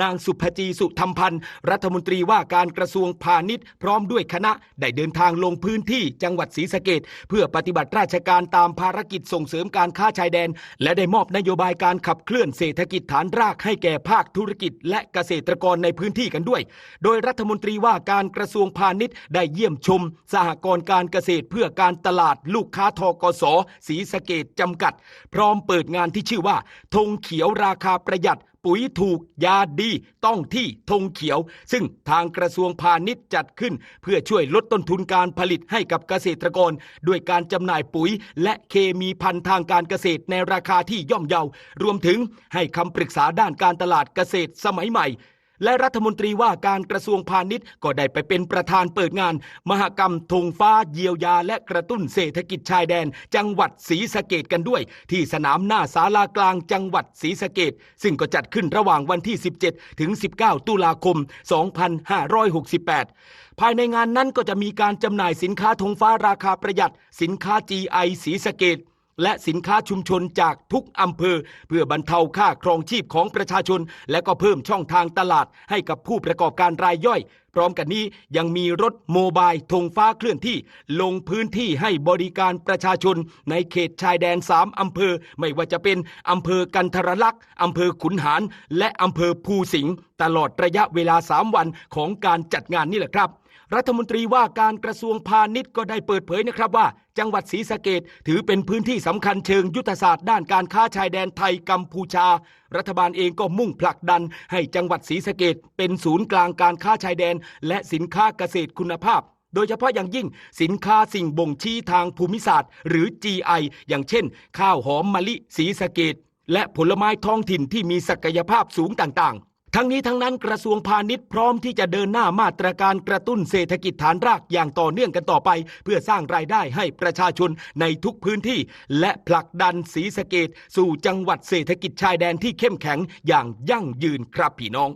นางสุภจีสุธรรมพันธ์รัฐมนตรีว่าการกระทรวงพาณิชย์พร้อมด้วยคณะได้เดินทางลงพื้นที่จังหวัดศรีสะเกษเพื่อปฏิบัติราชการตามภารกิจส่งเสริมการค้าชายแดนและได้มอบนโยบายการขับเคลื่อนเศรษฐกิจฐานรากให้แก่ภาคธุรกิจและเกษตรกรในพื้นที่กันด้วยโดยรัฐมนตรีว่าการกระทรวงพาณิชย์ได้เยี่ยมชมสหกรณ์การเกษตรเพื่อการตลาดลูกค้าทกส.ศรีสะเกษจำกัดพร้อมเปิดงานที่ชื่อว่าธงเขียวราคาประหยัดปุ๋ยถูกยาดีต้องที่ธงเขียวซึ่งทางกระทรวงพาณิชย์จัดขึ้นเพื่อช่วยลดต้นทุนการผลิตให้กับเกษตรกรด้วยการจำหน่ายปุ๋ยและเคมีภัณฑ์ทางการเกษตรในราคาที่ย่อมเยารวมถึงให้คำปรึกษาด้านการตลาดเกษตรสมัยใหม่และรัฐมนตรีว่าการกระทรวงพาณิชย์ก็ได้ไปเป็นประธานเปิดงานมหกรรมธงฟ้าเยียวยาและกระตุ้นเศรษฐกิจชายแดนจังหวัดศรีสะเกษกันด้วยที่สนามหน้าศาลากลางจังหวัดศรีสะเกษซึ่งก็จัดขึ้นระหว่างวันที่17ถึง19ตุลาคม2568ภายในงานนั้นก็จะมีการจำหน่ายสินค้าธงฟ้าราคาประหยัดสินค้า GI ศรีสะเกษและสินค้าชุมชนจากทุกอำเภอเพื่อบรรเทาค่าครองชีพของประชาชนและก็เพิ่มช่องทางตลาดให้กับผู้ประกอบการรายย่อยพร้อมกันนี้ยังมีรถโมบายธงฟ้าเคลื่อนที่ลงพื้นที่ให้บริการประชาชนในเขตชายแดน3อำเภอไม่ว่าจะเป็นอำเภอกันทรลักษณ์อำเภอขุนหารและอำเภอภูสิงห์ตลอดระยะเวลา3วันของการจัดงานนี่แหละครับรัฐมนตรีว่าการกระทรวงพาณิชย์ก็ได้เปิดเผยนะครับว่าจังหวัดศรีสะเกษถือเป็นพื้นที่สำคัญเชิงยุทธศาสตร์ด้านการค้าชายแดนไทยกัมพูชารัฐบาลเองก็มุ่งผลักดันให้จังหวัดศรีสะเกษเป็นศูนย์กลางการค้าชายแดนและสินค้าเกษตรคุณภาพโดยเฉพาะอย่างยิ่งสินค้าสิ่งบ่งชี้ทางภูมิศาสตร์หรือ GI อย่างเช่นข้าวหอมมะลิศรีสะเกษและผลไม้ท้องถิ่นที่มีศักยภาพสูงต่างๆทั้งนี้ทั้งนั้นกระทรวงพาณิชย์พร้อมที่จะเดินหน้ามาตรการกระตุ้นเศรษฐกิจฐานรากอย่างต่อเนื่องกันต่อไปเพื่อสร้างรายได้ให้ประชาชนในทุกพื้นที่และผลักดันศรีสะเกษสู่จังหวัดเศรษฐกิจชายแดนที่เข้มแข็งอย่างยั่งยืนครับพี่น้อง